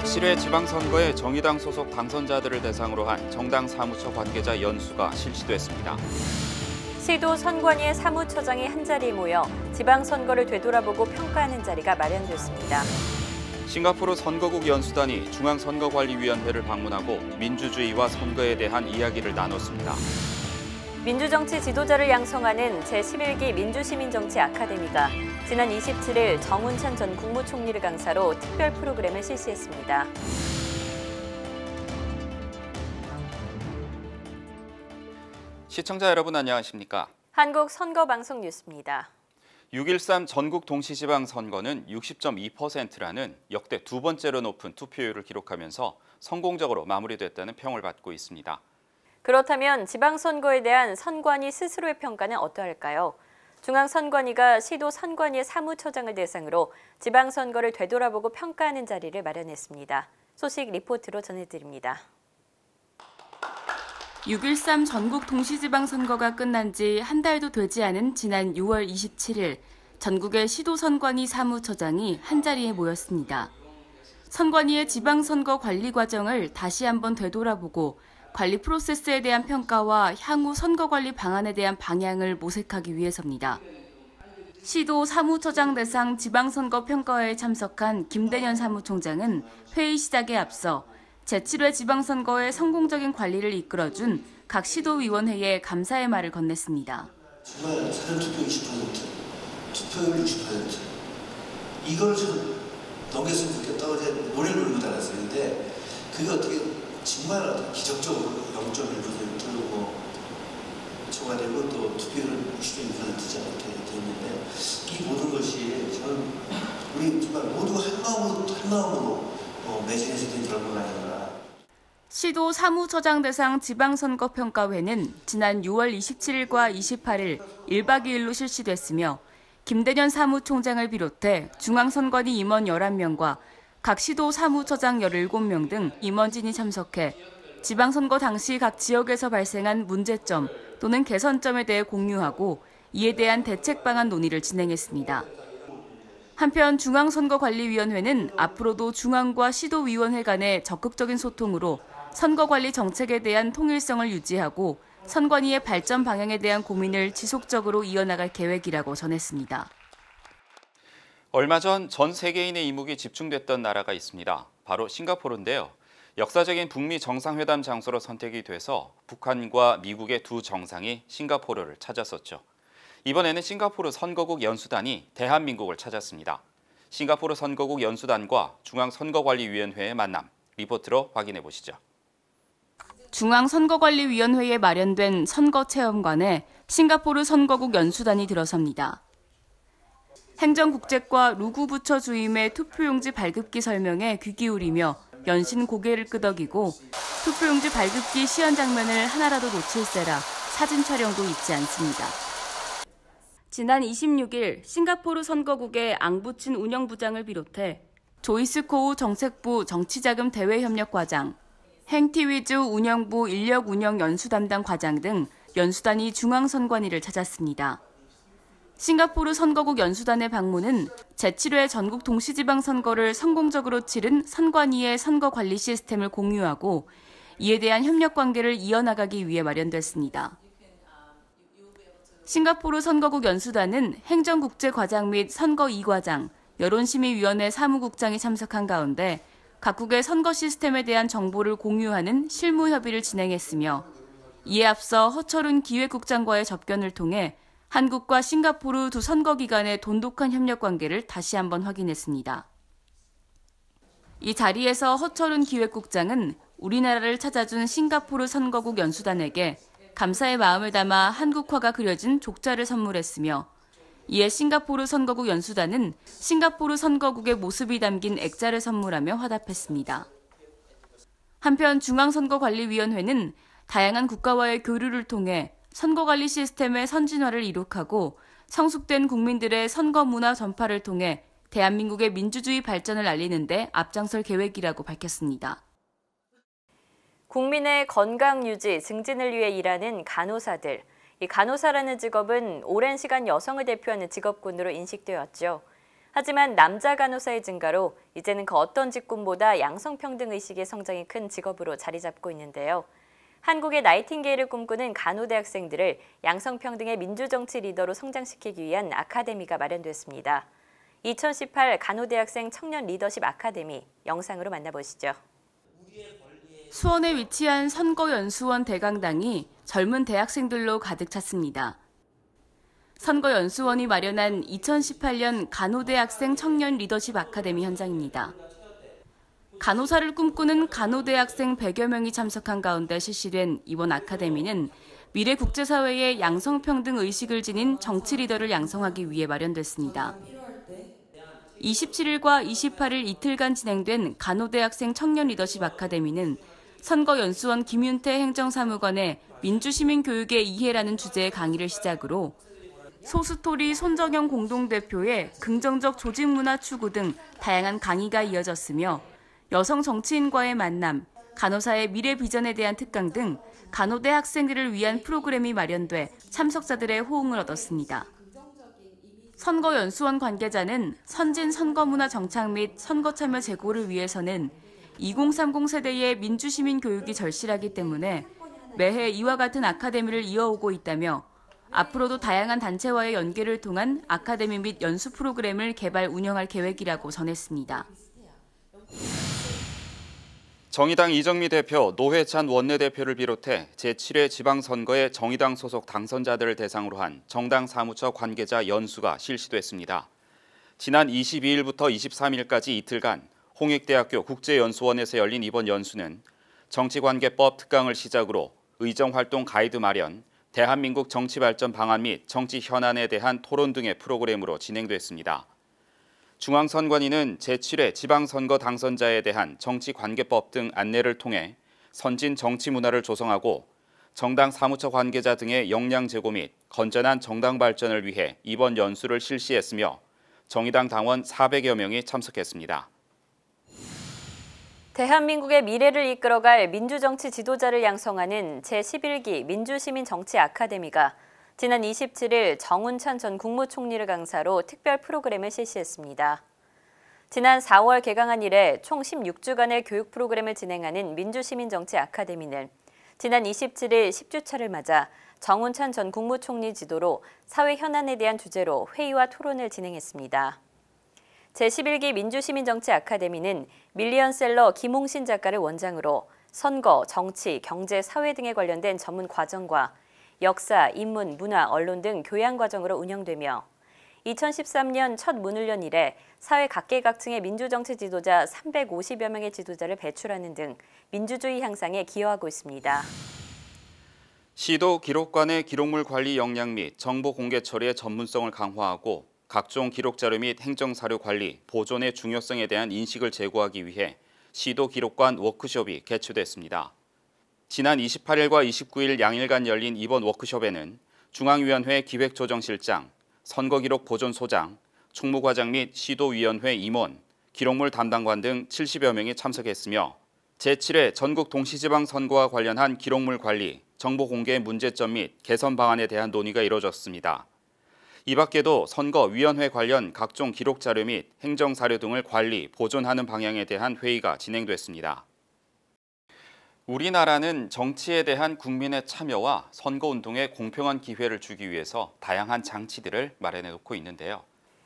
제7회 지방선거에 정의당 소속 당선자들을 대상으로 한 정당 사무처 관계자 연수가 실시됐습니다. 시도 선관위의 사무처장이 한자리에 모여 지방선거를 되돌아보고 평가하는 자리가 마련됐습니다. 싱가포르 선거국 연수단이 중앙선거관리위원회를 방문하고 민주주의와 선거에 대한 이야기를 나눴습니다. 민주정치 지도자를 양성하는 제11기 민주시민정치 아카데미가 지난 27일 정운찬 전 국무총리를 강사로 특별 프로그램을 실시했습니다. 시청자 여러분 안녕하십니까? 한국선거방송 뉴스입니다. 6.13 전국 동시지방선거는 60.2%라는 역대 두 번째로 높은 투표율을 기록하면서 성공적으로 마무리됐다는 평을 받고 있습니다. 그렇다면 지방선거에 대한 선관위 스스로의 평가는 어떠할까요? 중앙선관위가 시도 선관위의 사무처장을 대상으로 지방선거를 되돌아보고 평가하는 자리를 마련했습니다. 소식 리포트로 전해드립니다. 6.13 전국 동시지방선거가 끝난 지 한 달도 되지 않은 지난 6월 27일 전국의 시도선관위 사무처장이 한자리에 모였습니다. 선관위의 지방선거 관리 과정을 다시 한번 되돌아보고 관리 프로세스에 대한 평가와 향후 선거관리 방안에 대한 방향을 모색하기 위해서입니다. 시도 사무처장 대상 지방선거 평가회에 참석한 김대년 사무총장은 회의 시작에 앞서 제7회 지방선거의 성공적인 관리를 이끌어준 각 시도위원회에 감사의 말을 건넸습니다. 정말 사전투표 20%, 투표율 60%, 이걸 좀 넘겼으면 좋겠다고 이제 노래를 부르고 다녔어요. 근데 그게 어떻게 정말 기적적으로 0.1%로 초과되고 또 투표율은 60.2%지 않게 됐는데 이 모든 것이 저는 우리 정말 모두가 한 마음으로 매진해서 된 결과가 아닌가. 시도 사무처장 대상 지방선거 평가회는 지난 6월 27일과 28일 1박 2일로 실시됐으며 김대년 사무총장을 비롯해 중앙선관위 임원 11명과 각 시도 사무처장 17명 등 임원진이 참석해 지방선거 당시 각 지역에서 발생한 문제점 또는 개선점에 대해 공유하고 이에 대한 대책 방안 논의를 진행했습니다. 한편 중앙선거관리위원회는 앞으로도 중앙과 시도위원회 간의 적극적인 소통으로 선거관리 정책에 대한 통일성을 유지하고 선관위의 발전 방향에 대한 고민을 지속적으로 이어나갈 계획이라고 전했습니다. 얼마 전 세계인의 이목이 집중됐던 나라가 있습니다. 바로 싱가포르인데요. 역사적인 북미 정상회담 장소로 선택이 돼서 북한과 미국의 두 정상이 싱가포르를 찾았었죠. 이번에는 싱가포르 선거국 연수단이 대한민국을 찾았습니다. 싱가포르 선거국 연수단과 중앙선거관리위원회의 만남, 리포트로 확인해 보시죠. 중앙선거관리위원회에 마련된 선거체험관에 싱가포르 선거국 연수단이 들어섭니다. 행정국책과 루구부처 주임의 투표용지 발급기 설명에 귀 기울이며 연신 고개를 끄덕이고 투표용지 발급기 시연 장면을 하나라도 놓칠세라 사진 촬영도 잊지 않습니다. 지난 26일 싱가포르 선거국의 앙부친 운영부장을 비롯해 조이스 코우 정책부 정치자금 대외협력과장, 행티위즈 운영부 인력운영 연수 담당 과장 등 연수단이 중앙선관위를 찾았습니다. 싱가포르 선거국 연수단의 방문은 제7회 전국 동시지방선거를 성공적으로 치른 선관위의 선거관리 시스템을 공유하고 이에 대한 협력관계를 이어나가기 위해 마련됐습니다. 싱가포르 선거국 연수단은 행정국제과장 및 선거 2과장, 여론심의위원회 사무국장이 참석한 가운데 각국의 선거 시스템에 대한 정보를 공유하는 실무 협의를 진행했으며 이에 앞서 허철훈 기획국장과의 접견을 통해 한국과 싱가포르 두 선거기관의 돈독한 협력관계를 다시 한번 확인했습니다. 이 자리에서 허철훈 기획국장은 우리나라를 찾아준 싱가포르 선거국 연수단에게 감사의 마음을 담아 한국화가 그려진 족자를 선물했으며 이에 싱가포르 선거국 연수단은 싱가포르 선거국의 모습이 담긴 액자를 선물하며 화답했습니다. 한편 중앙선거관리위원회는 다양한 국가와의 교류를 통해 선거관리 시스템의 선진화를 이룩하고 성숙된 국민들의 선거 문화 전파를 통해 대한민국의 민주주의 발전을 알리는 데 앞장설 계획이라고 밝혔습니다. 국민의 건강 유지, 증진을 위해 일하는 간호사들. 이 간호사라는 직업은 오랜 시간 여성을 대표하는 직업군으로 인식되었죠. 하지만 남자 간호사의 증가로 이제는 그 어떤 직군보다 양성평등 의식의 성장이 큰 직업으로 자리 잡고 있는데요. 한국의 나이팅게일을 꿈꾸는 간호대 학생들을 양성평등의 민주정치 리더로 성장시키기 위한 아카데미가 마련됐습니다. 2018 간호대학생 청년 리더십 아카데미 영상으로 만나보시죠. 수원에 위치한 선거연수원 대강당이 젊은 대학생들로 가득 찼습니다. 선거연수원이 마련한 2018년 간호대학생 청년 리더십 아카데미 현장입니다. 간호사를 꿈꾸는 간호대학생 100여 명이 참석한 가운데 실시된 이번 아카데미는 미래 국제사회의 양성평등 의식을 지닌 정치 리더를 양성하기 위해 마련됐습니다. 27일과 28일 이틀간 진행된 간호대학생 청년 리더십 아카데미는 선거연수원 김윤태 행정사무관의 민주시민교육의 이해라는 주제의 강의를 시작으로 소스토리 손정영 공동대표의 긍정적 조직문화 추구 등 다양한 강의가 이어졌으며 여성 정치인과의 만남, 간호사의 미래 비전에 대한 특강 등 간호대 학생들을 위한 프로그램이 마련돼 참석자들의 호응을 얻었습니다. 선거연수원 관계자는 선진 선거문화 정착 및 선거참여 제고를 위해서는 2030 세대의 민주시민 교육이 절실하기 때문에 매해 이와 같은 아카데미를 이어오고 있다며 앞으로도 다양한 단체와의 연계를 통한 아카데미 및 연수 프로그램을 개발 운영할 계획이라고 전했습니다. 정의당 이정미 대표, 노회찬 원내대표를 비롯해 제7회 지방선거에 정의당 소속 당선자들을 대상으로 한 정당 사무처 관계자 연수가 실시됐습니다. 지난 22일부터 23일까지 이틀간 홍익대학교 국제연수원에서 열린 이번 연수는 정치관계법 특강을 시작으로 의정활동 가이드 마련, 대한민국 정치발전 방안 및 정치 현안에 대한 토론 등의 프로그램으로 진행됐습니다. 중앙선관위는 제7회 지방선거 당선자에 대한 정치관계법 등 안내를 통해 선진 정치 문화를 조성하고 정당 사무처 관계자 등의 역량 제고 및 건전한 정당 발전을 위해 이번 연수를 실시했으며 정의당 당원 400여 명이 참석했습니다. 대한민국의 미래를 이끌어갈 민주정치 지도자를 양성하는 제11기 민주시민정치 아카데미가 지난 27일 정운찬 전 국무총리를 강사로 특별 프로그램을 실시했습니다. 지난 4월 개강한 이래 총 16주간의 교육 프로그램을 진행하는 민주시민정치 아카데미는 지난 27일 10주차를 맞아 정운찬 전 국무총리 지도로 사회 현안에 대한 주제로 회의와 토론을 진행했습니다. 제11기 민주시민정치 아카데미는 밀리언셀러 김홍신 작가를 원장으로 선거, 정치, 경제, 사회 등에 관련된 전문 과정과 역사, 인문, 문화, 언론 등 교양 과정으로 운영되며 2013년 첫 문을 연 이래 사회 각계각층의 민주정치 지도자 350여 명의 지도자를 배출하는 등 민주주의 향상에 기여하고 있습니다. 시도 기록관의 기록물 관리 역량 및 정보 공개 처리의 전문성을 강화하고 각종 기록자료 및 행정사료 관리, 보존의 중요성에 대한 인식을 제고하기 위해 시도 기록관 워크숍이 개최됐습니다. 지난 28일과 29일 양일간 열린 이번 워크숍에는 중앙위원회 기획조정실장, 선거기록 보존소장, 총무과장 및 시도위원회 임원, 기록물 담당관 등 70여 명이 참석했으며 제7회 전국 동시지방선거와 관련한 기록물 관리, 정보 공개의 문제점 및 개선 방안에 대한 논의가 이뤄졌습니다. 이 밖에도 선거위원회 관련 각종 기록자료 및 행정사료 등을 관리, 보존하는 방향에 대한 회의가 진행됐습니다. 우리나라는 정치에 대한 국민의 참여와 선거운동에 공평한 기회를 주기 위해서 다양한 장치들을 마련해 놓고 있는데요.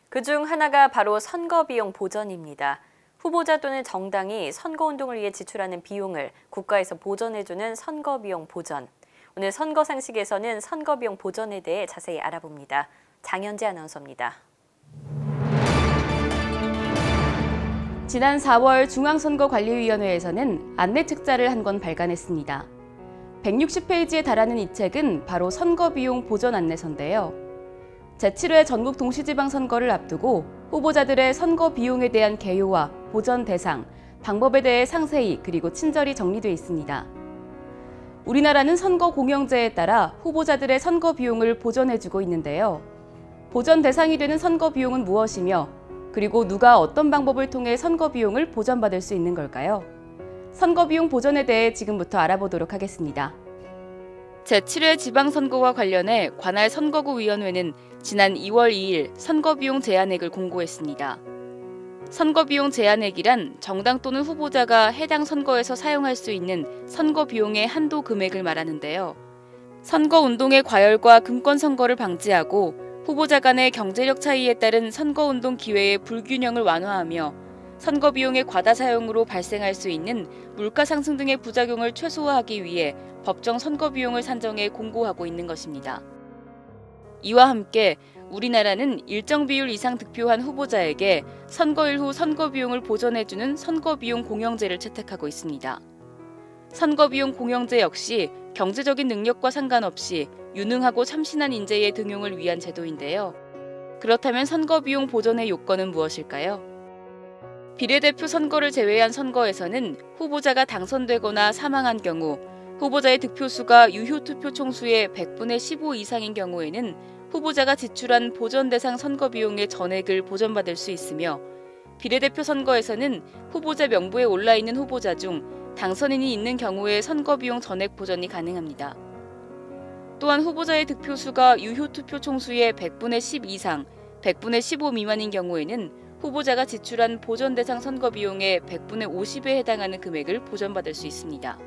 그중 하나가 바로 선거비용 보전입니다. 후보자 또는 정당이 선거운동을 위해 지출하는 비용을 국가에서 보전해주는 선거비용 보전. 오늘 선거상식에서는 선거비용 보전에 대해 자세히 알아봅니다. 장현지 아나운서입니다. 지난 4월 중앙선거관리위원회에서는 안내책자를 한 권 발간했습니다. 160페이지에 달하는 이 책은 바로 선거비용 보전 안내서인데요. 제7회 전국 동시지방선거를 앞두고 후보자들의 선거 비용에 대한 개요와 보전 대상, 방법에 대해 상세히 그리고 친절히 정리되어 있습니다. 우리나라는 선거 공영제에 따라 후보자들의 선거 비용을 보전해주고 있는데요. 보전 대상이 되는 선거 비용은 무엇이며 그리고 누가 어떤 방법을 통해 선거 비용을 보전받을 수 있는 걸까요? 선거 비용 보전에 대해 지금부터 알아보도록 하겠습니다. 제7회 지방선거와 관련해 관할 선거구위원회는 지난 2월 2일 선거비용 제한액을 공고했습니다. 선거비용 제한액이란 정당 또는 후보자가 해당 선거에서 사용할 수 있는 선거비용의 한도 금액을 말하는데요. 선거운동의 과열과 금권선거를 방지하고 후보자 간의 경제력 차이에 따른 선거운동 기회의 불균형을 완화하며 선거비용의 과다 사용으로 발생할 수 있는 물가 상승 등의 부작용을 최소화하기 위해 법정 선거비용을 산정해 공고하고 있는 것입니다. 이와 함께 우리나라는 일정 비율 이상 득표한 후보자에게 선거일 후 선거비용을 보전해주는 선거비용 공영제를 채택하고 있습니다. 선거비용 공영제 역시 경제적인 능력과 상관없이 유능하고 참신한 인재의 등용을 위한 제도인데요. 그렇다면 선거비용 보전의 요건은 무엇일까요? 비례대표 선거를 제외한 선거에서는 후보자가 당선되거나 사망한 경우, 후보자의 득표수가 유효투표 총수의 100분의 15 이상인 경우에는 후보자가 지출한 보전 대상 선거비용의 전액을 보전받을 수 있으며, 비례대표 선거에서는 후보자 명부에 올라있는 후보자 중 당선인이 있는 경우에 선거비용 전액 보전이 가능합니다. 또한 후보자의 득표수가 유효투표 총수의 100분의 10 이상, 100분의 15 미만인 경우에는 후보자가 지출한 보전 대상 선거비용의 100분의 50에 해당하는 금액을 보전받을 수 있습니다.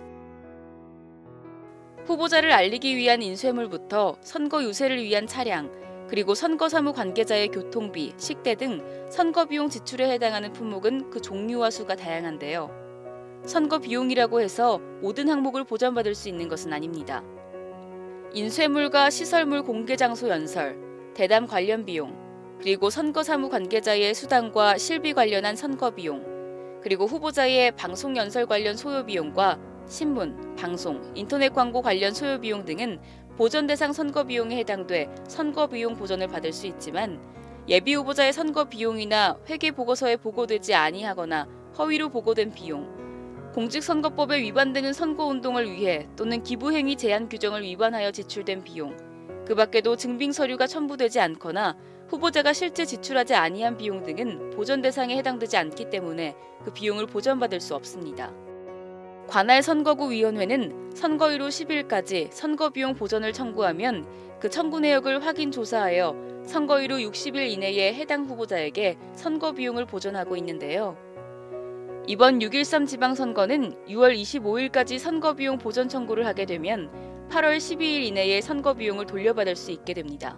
후보자를 알리기 위한 인쇄물부터 선거 유세를 위한 차량, 그리고 선거사무 관계자의 교통비, 식대 등 선거비용 지출에 해당하는 품목은 그 종류와 수가 다양한데요. 선거비용이라고 해서 모든 항목을 보전받을 수 있는 것은 아닙니다. 인쇄물과 시설물 공개장소 연설, 대담 관련 비용, 그리고 선거사무 관계자의 수당과 실비 관련한 선거비용, 그리고 후보자의 방송 연설 관련 소요비용과 신문, 방송, 인터넷 광고 관련 소요비용 등은 보전 대상 선거비용에 해당돼 선거비용 보전을 받을 수 있지만, 예비후보자의 선거비용이나 회계보고서에 보고되지 아니하거나 허위로 보고된 비용, 공직선거법에 위반되는 선거운동을 위해 또는 기부행위 제한 규정을 위반하여 지출된 비용, 그 밖에도 증빙서류가 첨부되지 않거나 후보자가 실제 지출하지 아니한 비용 등은 보전 대상에 해당되지 않기 때문에 그 비용을 보전받을 수 없습니다. 관할 선거구위원회는 선거일 후 10일까지 선거비용 보전을 청구하면 그 청구 내역을 확인 조사하여 선거일 후 60일 이내에 해당 후보자에게 선거비용을 보전하고 있는데요. 이번 6.13 지방선거는 6월 25일까지 선거비용 보전 청구를 하게 되면 8월 12일 이내에 선거비용을 돌려받을 수 있게 됩니다.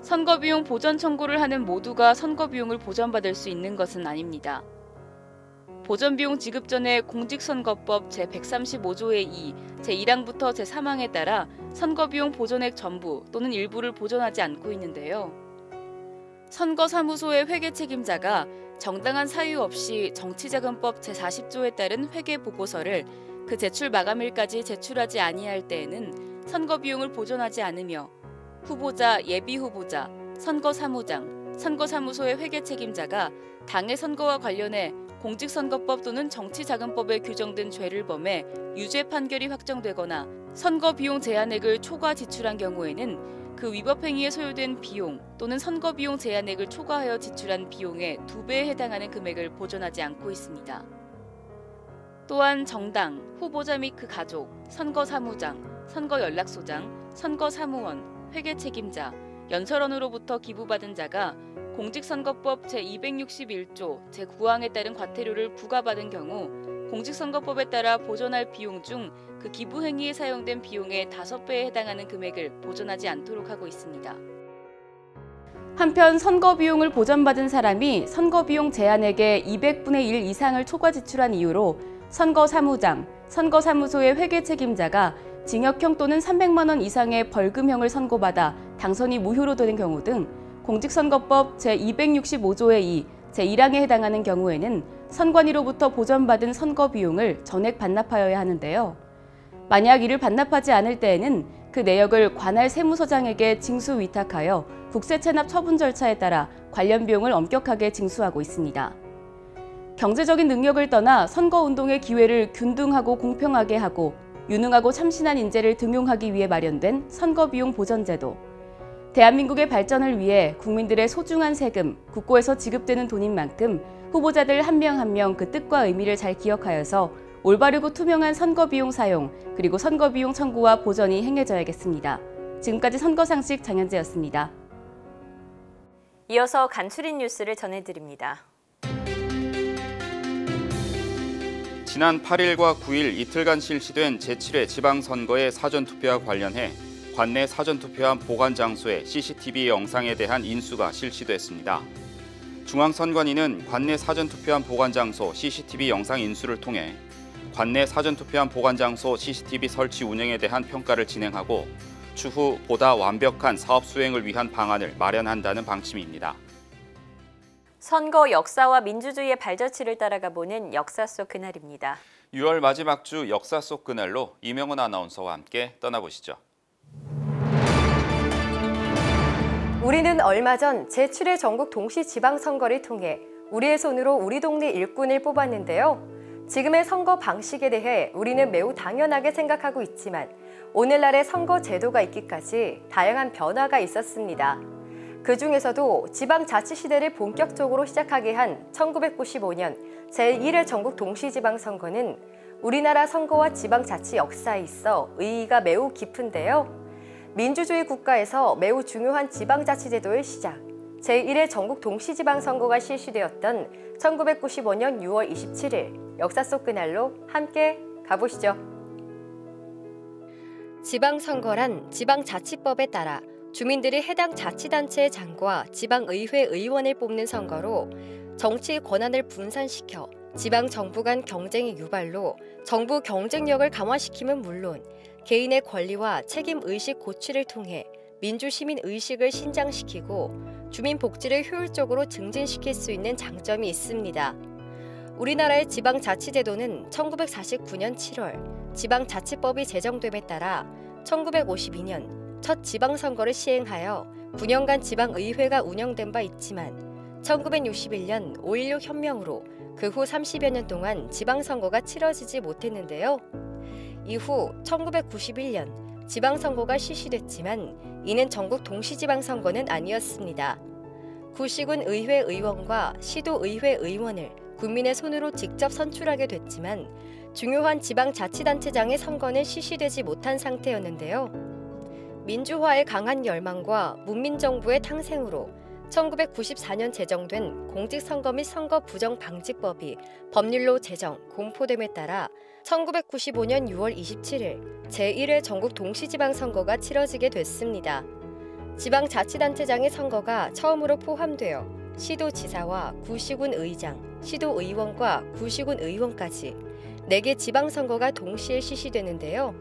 선거비용 보전 청구를 하는 모두가 선거비용을 보전받을 수 있는 것은 아닙니다. 보전비용 지급 전에 공직선거법 제135조의 2, 제1항부터 제3항에 따라 선거비용 보전액 전부 또는 일부를 보전하지 않고 있는데요. 선거사무소의 회계 책임자가 정당한 사유 없이 정치자금법 제40조에 따른 회계보고서를 그 제출 마감일까지 제출하지 아니할 때에는 선거비용을 보전하지 않으며, 후보자, 예비후보자, 선거사무장, 선거사무소의 회계 책임자가 당의 선거와 관련해 공직선거법 또는 정치자금법에 규정된 죄를 범해 유죄 판결이 확정되거나 선거비용 제한액을 초과 지출한 경우에는 그 위법 행위에 소요된 비용 또는 선거비용 제한액을 초과하여 지출한 비용의 2배에 해당하는 금액을 보전하지 않고 있습니다. 또한 정당, 후보자 및 그 가족, 선거사무장, 선거연락소장, 선거사무원, 회계 책임자, 연설원으로부터 기부받은 자가 공직선거법 제261조 제9항에 따른 과태료를 부과받은 경우 공직선거법에 따라 보전할 비용 중 그 기부 행위에 사용된 비용의 5배에 해당하는 금액을 보전하지 않도록 하고 있습니다. 한편 선거비용을 보전받은 사람이 선거비용 제한액의 200분의 1 이상을 초과 지출한 이유로 선거사무장, 선거사무소의 회계 책임자가 징역형 또는 300만 원 이상의 벌금형을 선고받아 당선이 무효로 되는 경우 등 공직선거법 제265조의 2, 제1항에 해당하는 경우에는 선관위로부터 보전받은 선거비용을 전액 반납하여야 하는데요. 만약 이를 반납하지 않을 때에는 그 내역을 관할 세무서장에게 징수 위탁하여 국세체납 처분 절차에 따라 관련 비용을 엄격하게 징수하고 있습니다. 경제적인 능력을 떠나 선거운동의 기회를 균등하고 공평하게 하고 유능하고 참신한 인재를 등용하기 위해 마련된 선거비용 보전제도. 대한민국의 발전을 위해 국민들의 소중한 세금, 국고에서 지급되는 돈인 만큼 후보자들 한 명 한 명 그 뜻과 의미를 잘 기억하여서 올바르고 투명한 선거 비용 사용, 그리고 선거 비용 청구와 보전이 행해져야겠습니다. 지금까지 선거상식 장현재였습니다. 이어서 간추린 뉴스를 전해드립니다. 지난 8일과 9일 이틀간 실시된 제7회 지방선거의 사전투표와 관련해 관내 사전투표함 보관 장소의 CCTV 영상에 대한 인수가 실시됐습니다. 중앙선관위는 관내 사전투표함 보관 장소 CCTV 영상 인수를 통해 관내 사전투표함 보관 장소 CCTV 설치 운영에 대한 평가를 진행하고 추후 보다 완벽한 사업 수행을 위한 방안을 마련한다는 방침입니다. 선거 역사와 민주주의의 발자취를 따라가 보는 역사 속 그날입니다. 6월 마지막 주 역사 속 그날로 이명은 아나운서와 함께 떠나보시죠. 우리는 얼마 전 제7회 전국 동시지방선거를 통해 우리의 손으로 우리 동네 일꾼을 뽑았는데요. 지금의 선거 방식에 대해 우리는 매우 당연하게 생각하고 있지만 오늘날의 선거 제도가 있기까지 다양한 변화가 있었습니다. 그 중에서도 지방자치시대를 본격적으로 시작하게 한 1995년 제1회 전국 동시지방선거는 우리나라 선거와 지방자치 역사에 있어 의의가 매우 깊은데요. 민주주의 국가에서 매우 중요한 지방자치제도의 시작, 제1회 전국 동시지방선거가 실시되었던 1995년 6월 27일 역사 속 그날로 함께 가보시죠. 지방선거란 지방자치법에 따라 주민들이 해당 자치단체의 장과 지방의회 의원을 뽑는 선거로 정치 권한을 분산시켜 지방정부 간 경쟁의 유발로 정부 경쟁력을 강화시킴은 물론 개인의 권리와 책임의식 고취를 통해 민주시민의식을 신장시키고 주민 복지를 효율적으로 증진시킬 수 있는 장점이 있습니다. 우리나라의 지방자치제도는 1949년 7월 지방자치법이 제정됨에 따라 1952년 첫 지방선거를 시행하여 9년간 지방의회가 운영된 바 있지만 1961년 5.16 혁명으로 그 후 30여 년 동안 지방선거가 치러지지 못했는데요. 이후 1991년 지방선거가 실시됐지만 이는 전국 동시지방선거는 아니었습니다. 구시군 의회 의원과 시도의회 의원을 국민의 손으로 직접 선출하게 됐지만 중요한 지방자치단체장의 선거는 실시되지 못한 상태였는데요. 민주화의 강한 열망과 문민정부의 탕생으로 1994년 제정된 공직선거 및 선거부정방지법이 법률로 제정, 공포됨에 따라 1995년 6월 27일 제1회 전국 동시지방선거가 치러지게 됐습니다. 지방자치단체장의 선거가 처음으로 포함되어 시도지사와 구시군 의장, 시도의원과 구시군 의원까지 4개 지방선거가 동시에 실시되는데요.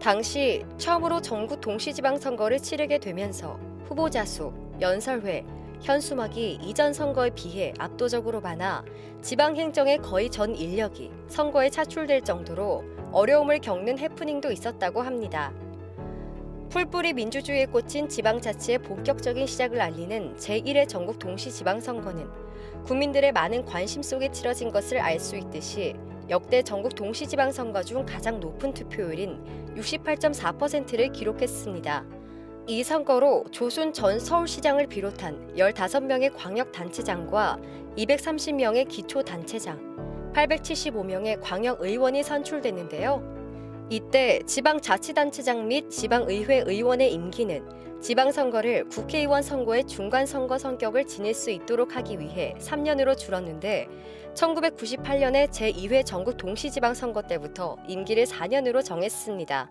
당시 처음으로 전국 동시지방선거를 치르게 되면서 후보자 수, 연설회, 현수막이 이전 선거에 비해 압도적으로 많아 지방행정의 거의 전 인력이 선거에 차출될 정도로 어려움을 겪는 해프닝도 있었다고 합니다. 풀뿌리 민주주의에 꽂힌 지방자치의 본격적인 시작을 알리는 제1회 전국 동시지방선거는 국민들의 많은 관심 속에 치러진 것을 알 수 있듯이 역대 전국 동시지방선거 중 가장 높은 투표율인 68.4%를 기록했습니다. 이 선거로 조순 전 서울시장을 비롯한 15명의 광역단체장과 230명의 기초단체장, 875명의 광역의원이 선출됐는데요. 이때 지방자치단체장 및 지방의회 의원의 임기는 지방선거를 국회의원 선거의 중간선거 성격을 지닐 수 있도록 하기 위해 3년으로 줄었는데 1998년에 제2회 전국 동시지방선거 때부터 임기를 4년으로 정했습니다.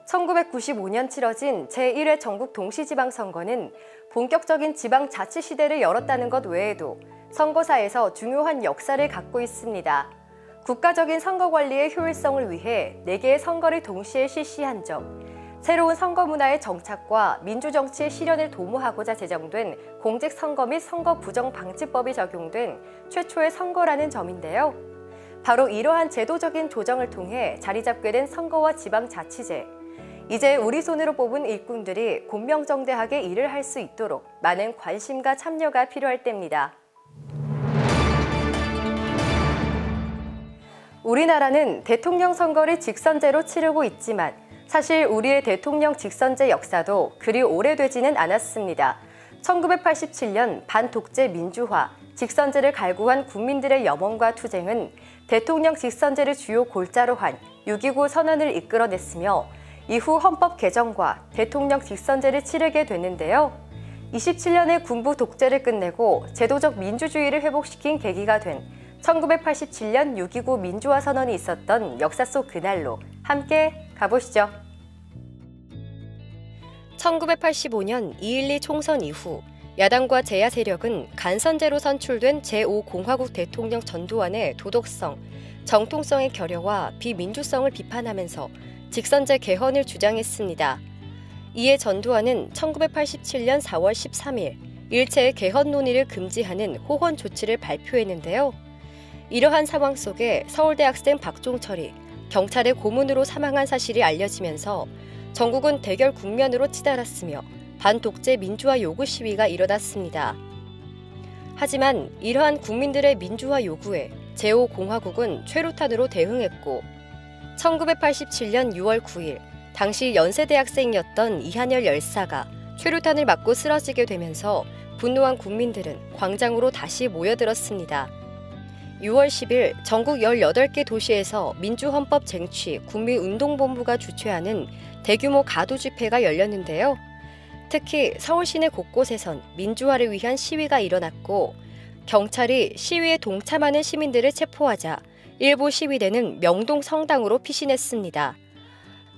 1995년 치러진 제1회 전국 동시지방선거는 본격적인 지방자치 시대를 열었다는 것 외에도 선거사에서 중요한 역사를 갖고 있습니다. 국가적인 선거 관리의 효율성을 위해 4개의 선거를 동시에 실시한 점, 새로운 선거 문화의 정착과 민주정치의 실현을 도모하고자 제정된 공직선거 및 선거부정방지법이 적용된 최초의 선거라는 점인데요. 바로 이러한 제도적인 조정을 통해 자리 잡게 된 선거와 지방자치제, 이제 우리 손으로 뽑은 일꾼들이 공명정대하게 일을 할 수 있도록 많은 관심과 참여가 필요할 때입니다. 우리나라는 대통령 선거를 직선제로 치르고 있지만 사실 우리의 대통령 직선제 역사도 그리 오래되지는 않았습니다. 1987년 반독재 민주화, 직선제를 갈구한 국민들의 염원과 투쟁은 대통령 직선제를 주요 골자로 한 6.29 선언을 이끌어냈으며 이후 헌법 개정과 대통령 직선제를 치르게 됐는데요. 27년의 군부 독재를 끝내고 제도적 민주주의를 회복시킨 계기가 된 1987년 6.29 민주화 선언이 있었던 역사 속 그날로 함께 가보시죠. 1985년 2.12 총선 이후 야당과 제야 세력은 간선제로 선출된 제5공화국 대통령 전두환의 도덕성, 정통성의 결여와 비민주성을 비판하면서 직선제 개헌을 주장했습니다. 이에 전두환은 1987년 4월 13일 일체의 개헌 논의를 금지하는 호헌 조치를 발표했는데요. 이러한 상황 속에 서울대 학생 박종철이 경찰의 고문으로 사망한 사실이 알려지면서 전국은 대결 국면으로 치달았으며 반독재 민주화 요구 시위가 일어났습니다. 하지만 이러한 국민들의 민주화 요구에 제5공화국은 최루탄으로 대응했고 1987년 6월 9일 당시 연세대학생이었던 이한열 열사가 최루탄을 맞고 쓰러지게 되면서 분노한 국민들은 광장으로 다시 모여들었습니다. 6월 10일 전국 18개 도시에서 민주헌법 쟁취 국민운동본부가 주최하는 대규모 가두 집회가 열렸는데요. 특히 서울 시내 곳곳에선 민주화를 위한 시위가 일어났고 경찰이 시위에 동참하는 시민들을 체포하자 일부 시위대는 명동 성당으로 피신했습니다.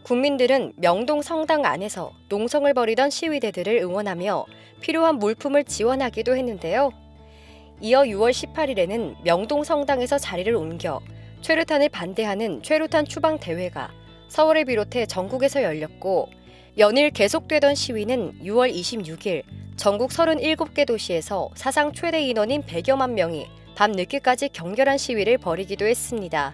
국민들은 명동 성당 안에서 농성을 벌이던 시위대들을 응원하며 필요한 물품을 지원하기도 했는데요. 이어 6월 18일에는 명동 성당에서 자리를 옮겨 최루탄을 반대하는 최루탄 추방 대회가 서울을 비롯해 전국에서 열렸고 연일 계속되던 시위는 6월 26일 전국 37개 도시에서 사상 최대 인원인 100여만 명이 밤늦게까지 격렬한 시위를 벌이기도 했습니다.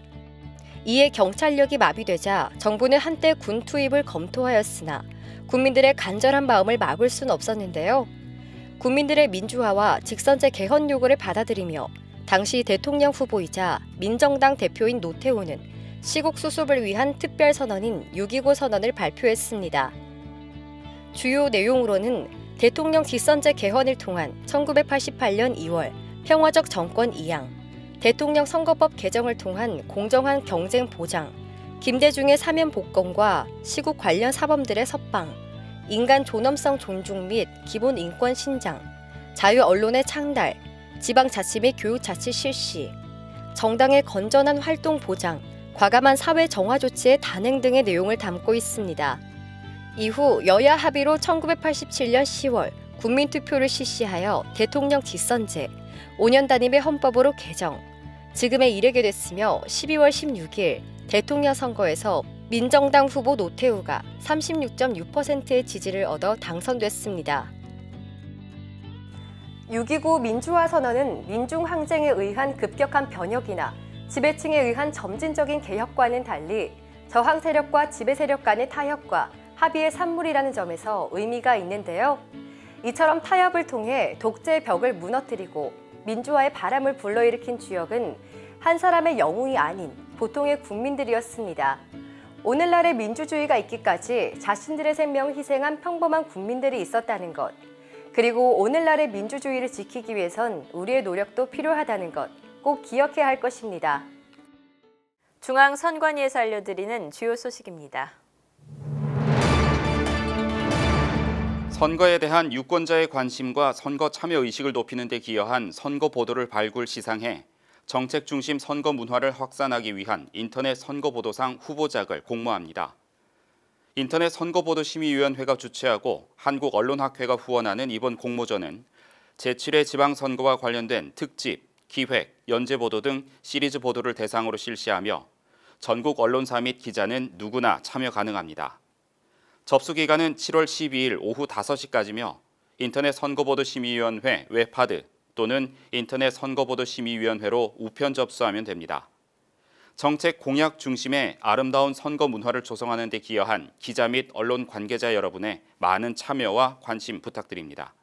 이에 경찰력이 마비되자 정부는 한때 군 투입을 검토하였으나 국민들의 간절한 마음을 막을 순 없었는데요. 국민들의 민주화와 직선제 개헌 요구를 받아들이며 당시 대통령 후보이자 민정당 대표인 노태우는 시국 수습을 위한 특별선언인 6.29 선언을 발표했습니다. 주요 내용으로는 대통령 직선제 개헌을 통한 1988년 2월 평화적 정권 이양, 대통령 선거법 개정을 통한 공정한 경쟁 보장, 김대중의 사면 복권과 시국 관련 사범들의 석방, 인간 존엄성 존중 및 기본 인권 신장, 자유 언론의 창달, 지방자치 및 교육자치 실시, 정당의 건전한 활동 보장, 과감한 사회 정화 조치의 단행 등의 내용을 담고 있습니다. 이후 여야 합의로 1987년 10월 국민투표를 실시하여 대통령 직선제, 5년 단임의 헌법으로 개정, 지금에 이르게 됐으며 12월 16일 대통령 선거에서 민정당 후보 노태우가 36.6%의 지지를 얻어 당선됐습니다. 6.29 민주화 선언은 민중 항쟁에 의한 급격한 변혁이나 지배층에 의한 점진적인 개혁과는 달리 저항 세력과 지배 세력 간의 타협과 합의의 산물이라는 점에서 의미가 있는데요. 이처럼 타협을 통해 독재의 벽을 무너뜨리고 민주화의 바람을 불러일으킨 주역은 한 사람의 영웅이 아닌 보통의 국민들이었습니다. 오늘날의 민주주의가 있기까지 자신들의 생명을 희생한 평범한 국민들이 있었다는 것, 그리고 오늘날의 민주주의를 지키기 위해선 우리의 노력도 필요하다는 것 꼭 기억해야 할 것입니다. 중앙선관위에서 알려드리는 주요 소식입니다. 선거에 대한 유권자의 관심과 선거 참여 의식을 높이는 데 기여한 선거 보도를 발굴 시상해 정책 중심 선거 문화를 확산하기 위한 인터넷 선거보도상 후보작을 공모합니다. 인터넷 선거보도심의위원회가 주최하고 한국언론학회가 후원하는 이번 공모전은 제7회 지방선거와 관련된 특집, 기획, 연재보도 등 시리즈 보도를 대상으로 실시하며 전국 언론사 및 기자는 누구나 참여 가능합니다. 접수 기간은 7월 12일 오후 5시까지며 인터넷 선거보도심의위원회 웹하드 또는 인터넷 선거보도심의위원회로 우편 접수하면 됩니다. 정책 공약 중심의 아름다운 선거 문화를 조성하는 데 기여한 기자 및 언론 관계자 여러분의 많은 참여와 관심 부탁드립니다.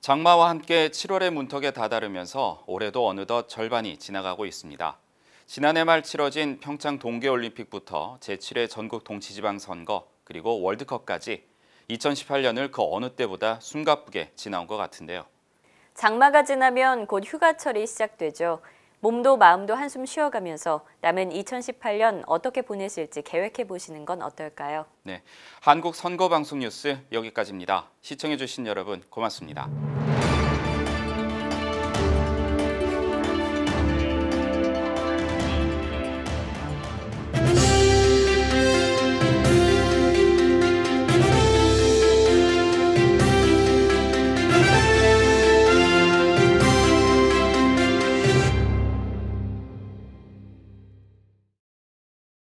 장마와 함께 7월의 문턱에 다다르면서 올해도 어느덧 절반이 지나가고 있습니다. 지난해 말 치러진 평창 동계올림픽부터 제7회 전국 동시지방선거 그리고 월드컵까지 2018년을 그 어느 때보다 숨가쁘게 지나온 것 같은데요. 장마가 지나면 곧 휴가철이 시작되죠. 몸도 마음도 한숨 쉬어가면서 남은 2018년 어떻게 보내실지 계획해 보시는 건 어떨까요? 네, 한국 선거방송 뉴스 여기까지입니다. 시청해 주신 여러분 고맙습니다.